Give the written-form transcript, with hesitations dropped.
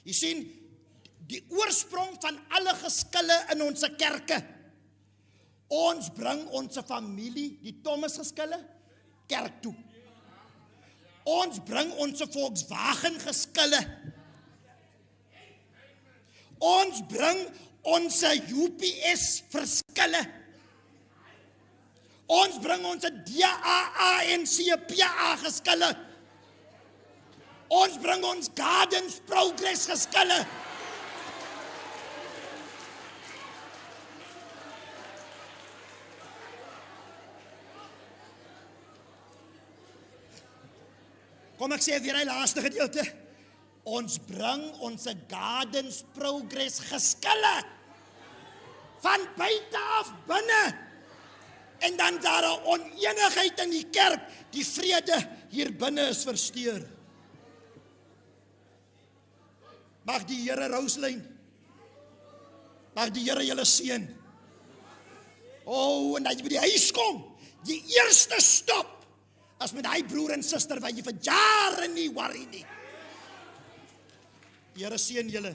Jy sien, die oorsprong van alle geskille in ons kerke. Ons bring ons familie, die Thomas geskille, kerk toe. Ons bring ons Volkswagen geskille. Ons bring ons UPS verskille. Ons bring ons DAA en CPA geskille. Ons bring ons Gardens Progress geskille. Kom ek sê weer die laaste gedeelte. Ons bring ons Gardens Progress geskille. Van buite af binne. En dan daar 'n oneenigheid in die kerk. Die vrede hier binne is versteur. Mag die Here Roslyn. Mag die Here julle seën. En as jy by die huis kom, die eerste stop as met hy broer en suster wat jy vir jare nie worry nie. Die Here seën julle.